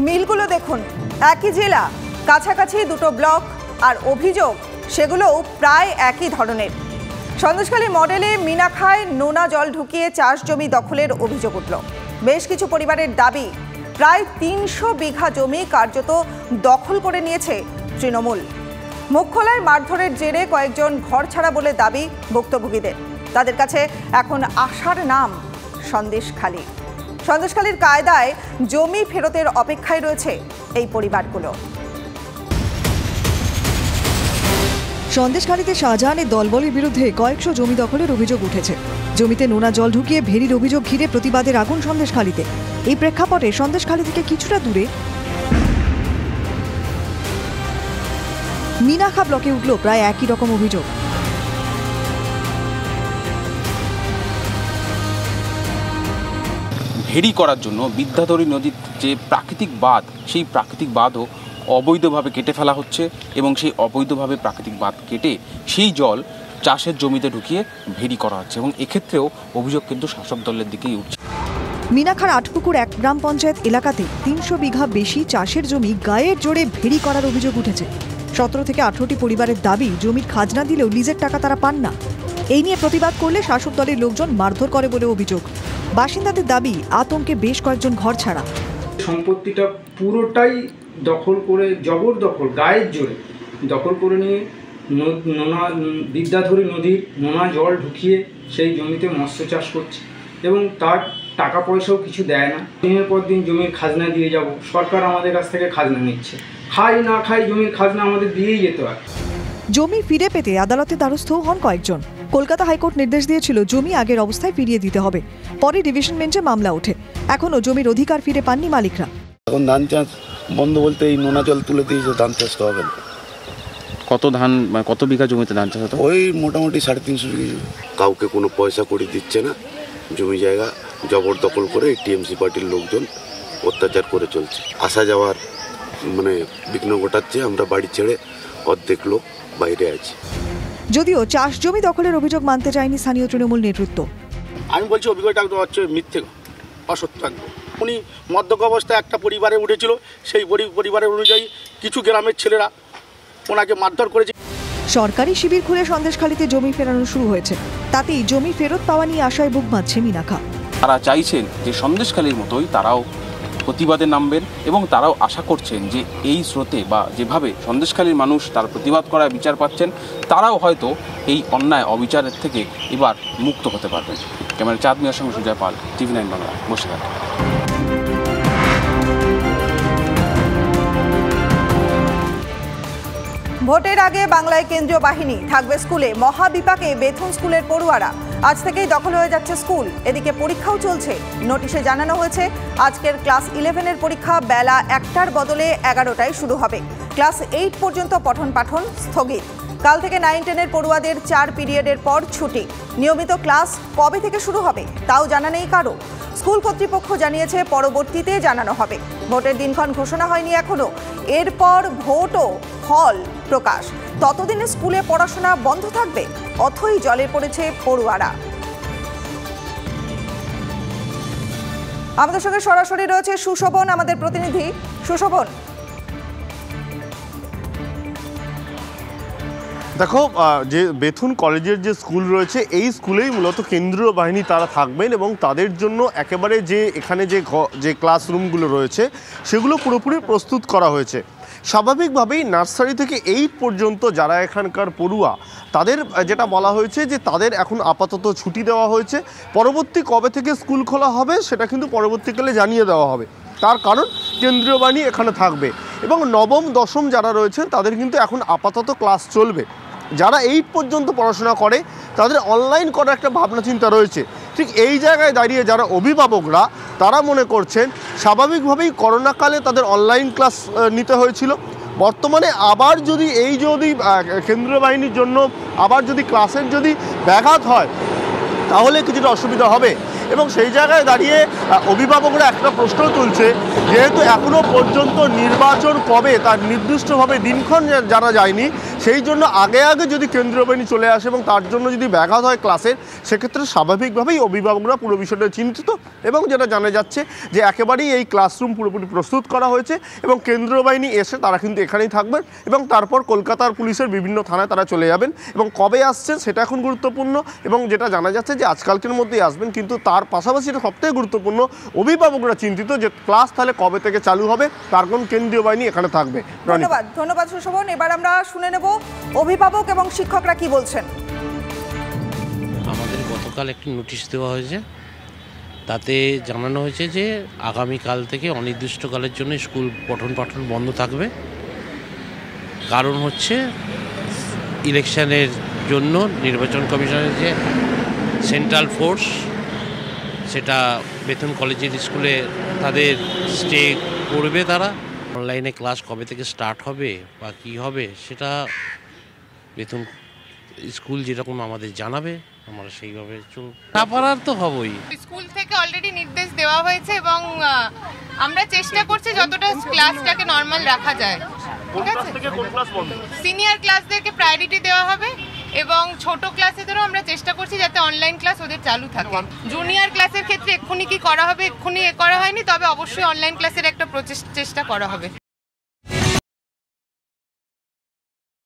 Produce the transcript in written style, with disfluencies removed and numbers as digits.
মিলগুলো দেখুন, একই জেলা, কাছাকাছি দুটো ব্লক, আর অভিযোগ সেগুলোও প্রায় একই ধরনের। সন্দেশখালী মডেলে মিনাখায় নোনা জল ঢুকিয়ে চাষ জমি দখলের অভিযোগ উঠল। বেশ কিছু পরিবারের দাবি, প্রায় ৩০০ বিঘা জমি কার্যত দখল করে নিয়েছে তৃণমূল। মুখ খোলায় মারধরের জেরে কয়েকজন ঘর ছাড়া বলে দাবি ভুক্তভোগীদের। তাদের কাছে এখন আশার নাম সন্দেশখালী। সন্দেশখালীর কায়দায় জমি ফেরতের অপেক্ষায় রয়েছে এই পরিবারগুলো। সন্দেশখালীতে শাহজাহানের দলবলের বিরুদ্ধে কয়েকশো জমি দখলের অভিযোগ উঠেছে। জমিতে নোনা জল ঢুকিয়ে ভেরির অভিযোগ ঘিরে প্রতিবাদের আগুন সন্দেশখালীতে। এই প্রেক্ষাপটে সন্দেশখালী থেকে কিছুটা দূরে মিনাখা ব্লকে উঠল প্রায় একই রকম অভিযোগ। ভেরি করার জন্য বিদ্যাধরী নদীর যে প্রাকৃতিক বাঁধ, সেই প্রাকৃতিক বাঁধও অবৈধভাবে কেটে ফেলা হচ্ছে এবং সেই অবৈধভাবে প্রাকৃতিক বাঁধ কেটে সেই জল চাষের জমিতে ঢুকিয়ে ভেরি করা হচ্ছে এবং এক্ষেত্রেও অভিযোগ কিন্তু শাসক দলের দিকেই উঠছে। মিনাখার আটপুকুর এক গ্রাম পঞ্চায়েত এলাকাতে ৩০০ বিঘা বেশি চাষের জমি গায়ের জোরে ভেরি করার অভিযোগ উঠেছে। ১৭ থেকে ১৮টি পরিবারের দাবি, জমির খাজনা দিলেও লিজের টাকা তারা পান না। এই নিয়ে প্রতিবাদ করলে শাসক দলের লোকজন মারধর করে বলে অভিযোগ। বাসিন্দাদের দাবি, আতঙ্কে বেশ কয়েকজন ঘর ছাড়া। সম্পত্তিটা পুরোটাই দখল করে, জবরদখল, গায়ের জোরে দখল করে নিয়ে বিদ্যাধরী নদীর নোনা জল ঢুকিয়ে সেই জমিতে মৎস্য চাষ করছে এবং তার টাকা পয়সাও কিছু দেয় না। দিনের পর দিন জমির খাজনা দিয়ে যাব, সরকার আমাদের কাছ থেকে খাজনা নিচ্ছে। খাই না খাই জমির খাজনা আমাদের দিয়েই যেতে হয়। জমি ফিরে পেতে আদালতে দ্বারস্থ হন কয়েকজন। কলকাতা হাইকোর্ট নির্দেশ দিয়েছিল জমি আগের অবস্থায় ফিরিয়ে দিতে হবে। পরে ডিভিশন বেঞ্চে মামলা ওঠে। এখনও জমির অধিকার ফিরে পাননি মালিকরা। এখন ধান চাষ বন্ধ বলতে এই নোনা জল তুলে দিয়েছে, ধান চাষ তো হবে না। কত বিঘা জমিতে ধান চাষ হতো? ওই মোটামুটি 350 বিঘা। কাউকে কোনো পয়সা করে দিচ্ছে না, জমি জায়গা জবরদখল করে টিএমসি পার্টির লোকজন অত্যাচার করে চলছে। আসা যাওয়ার বিঘ্ন ঘটাচ্ছে। আমরা বাড়ি ছেড়ে অর্ধেক লোক বাইরে আছি। যদিও চাষ জমি দখলের অভিযোগ মানতে চায়নি স্থানীয় তৃণমূল নেতৃত্ব। আমি বলছি অভিযোগটা হচ্ছে মিথ্যে, অসত্য। উনি মদ্যপ অবস্থায় একটা পরিবারে উঠেছিল, সেই পরিবারের অনুযায়ী কিছু গ্রামের ছেলেরা ওনাকে মারধর করেছে। সরকারি শিবির খুলে সন্দেশখালীতে জমি ফেরানো শুরু হয়েছে। তাতেই জমি ফেরত পাওয়া নিয়ে আশায় বুক বাঁধছে মিনাখা। তারা চাইছেন যে সন্দেশখালীর মতোই তারাও প্রতিবাদে নামবেন এবং তারাও আশা করছেন যে এই স্রোতে বা যেভাবে সন্দেশখালীর মানুষ তার প্রতিবাদ করায় বিচার পাচ্ছেন, তারাও হয়তো এই অন্যায় অবিচারের থেকে এবার মুক্ত হতে পারবেন। ক্যামেরা চাঁদ মিয়ার সঙ্গে সুজয় পাল, TV9 বাংলা, বসিরহাট। ভোটের আগে বাংলায় কেন্দ্রীয় বাহিনী থাকবে স্কুলে। মহাবিপাকে বেথুন স্কুলের পড়ুয়ারা। আজ থেকেই দখল হয়ে যাচ্ছে স্কুল। এদিকে পরীক্ষাও চলছে। নোটিশে জানানো হয়েছে আজকের ক্লাস 11-এর পরীক্ষা বেলা 1টার বদলে 11টায় শুরু হবে। ক্লাস 8 পর্যন্ত পঠন পাঠন স্থগিত। কাল থেকে 9-10-এর পড়ুয়াদের 4 পিরিয়ডের পর ছুটি। নিয়মিত ক্লাস কবে থেকে শুরু হবে তাও জানা নেই কারো। স্কুল কর্তৃপক্ষ জানিয়েছে পরবর্তীতে জানানো হবে। ভোটের দিনক্ষণ ঘোষণা হয়নি এখনো। এরপর ভোট ও ফল প্রকাশ। ততদিনে স্কুলে পড়াশোনা বন্ধ থাকবে। অথই জলে পড়েছে পড়ুয়ারা। আমাদের সঙ্গে সরাসরি রয়েছে সুশোভন, আমাদের প্রতিনিধি। সুশোভন, দেখো, যে বেথুন কলেজের যে স্কুল রয়েছে, এই স্কুলেই মূলত কেন্দ্রীয় বাহিনী তারা থাকবেন এবং তাদের জন্য একেবারে যে এখানে যে ক্লাসরুমগুলো রয়েছে সেগুলো পুরোপুরি প্রস্তুত করা হয়েছে। স্বাভাবিকভাবেই নার্সারি থেকে 8 পর্যন্ত যারা এখানকার পড়ুয়া, তাদের যেটা বলা হয়েছে যে তাদের এখন আপাতত ছুটি দেওয়া হয়েছে। পরবর্তী কবে থেকে স্কুল খোলা হবে সেটা কিন্তু পরবর্তীকালে জানিয়ে দেওয়া হবে। তার কারণ কেন্দ্রীয় বাহিনী এখানে থাকবে এবং নবম দশম যারা রয়েছেন তাদের কিন্তু এখন আপাতত ক্লাস চলবে। যারা 8 পর্যন্ত পড়াশোনা করে তাদের অনলাইন করার একটা ভাবনা চিন্তা রয়েছে। ঠিক এই জায়গায় দাঁড়িয়ে যারা অভিভাবকরা তারা মনে করছেন স্বাভাবিকভাবেই করোনাকালে তাদের অনলাইন ক্লাস নিতে হয়েছিল। বর্তমানে আবার যদি কেন্দ্রীয় বাহিনীর জন্য আবার যদি ক্লাসের যদি ব্যাঘাত হয় তাহলে কিছুটা অসুবিধা হবে। এবং সেই জায়গায় দাঁড়িয়ে অভিভাবকরা একটা প্রশ্ন তুলছে, যেহেতু এখনও পর্যন্ত নির্বাচন কবে তার নির্দিষ্টভাবে দিনক্ষণ জানা যায়নি, সেই জন্য আগে যদি কেন্দ্রীয় বাহিনী চলে আসে এবং তার জন্য যদি ব্যাঘাত হয় ক্লাসের, সেক্ষেত্রে স্বাভাবিকভাবেই অভিভাবকরা পুরো বিষয়টা চিন্তিত। এবং যেটা জানা যাচ্ছে যে একেবারেই এই ক্লাসরুম পুরোপুরি প্রস্তুত করা হয়েছে এবং কেন্দ্রীয় বাহিনী এসে তারা কিন্তু এখানেই থাকবেন এবং তারপর কলকাতার পুলিশের বিভিন্ন থানায় তারা চলে যাবেন। এবং কবে আসছেন সেটা এখন গুরুত্বপূর্ণ, এবং যেটা জানা যাচ্ছে যে আজকালকের মধ্যেই আসবেন, কিন্তু তার পাশাপাশি এটা সবথেকে গুরুত্বপূর্ণ, অভিভাবকরা চিন্তিত যে ক্লাস তাহলে কবে থেকে চালু হবে, তার কোন কেন্দ্রীয় বাহিনী এখানে থাকবে। ধন্যবাদ সুশোভন। এবার আমরা শুনে নেব অভিভাবক এবং শিক্ষকরা কি বলছেন। আমাদের গতকাল একটি নোটিশ দেওয়া হয়েছে, তাতে জানানো হয়েছে যে আগামীকাল থেকে অনির্দিষ্টকালের জন্য স্কুল পঠন পাঠন বন্ধ থাকবে। কারণ হচ্ছে ইলেকশনের জন্য নির্বাচন কমিশনের যে সেন্ট্রাল ফোর্স, সেটা বেথুন কলেজের স্কুলে তাদের স্টে করবে। তারা অনলাইনে ক্লাস কবে থেকে স্টার্ট হবে বা কী হবে সেটা বেথুন স্কুল যেরকম আমাদের জানাবে আমরা সেইভাবে পারার তো হবই। স্কুল থেকে অলরেডি নির্দেশ দেওয়া হয়েছে এবং আমরা চেষ্টা করছি যতটা ক্লাসটাকে নর্মাল রাখা যায়। ঠিক আছে, সিনিয়র ক্লাসদেরকে প্রায়োরিটি দেওয়া হবে এবং ছোট ক্লাসেদেরও আমরা চেষ্টা করছি যাতে অনলাইন ক্লাস ওদের চালু থাকে। জুনিয়র ক্লাসের ক্ষেত্রে এক্ষুনি কি করা হবে, এক্ষুনি করা হয়নি, তবে অবশ্যই অনলাইন ক্লাসের একটা চেষ্টা করা হবে।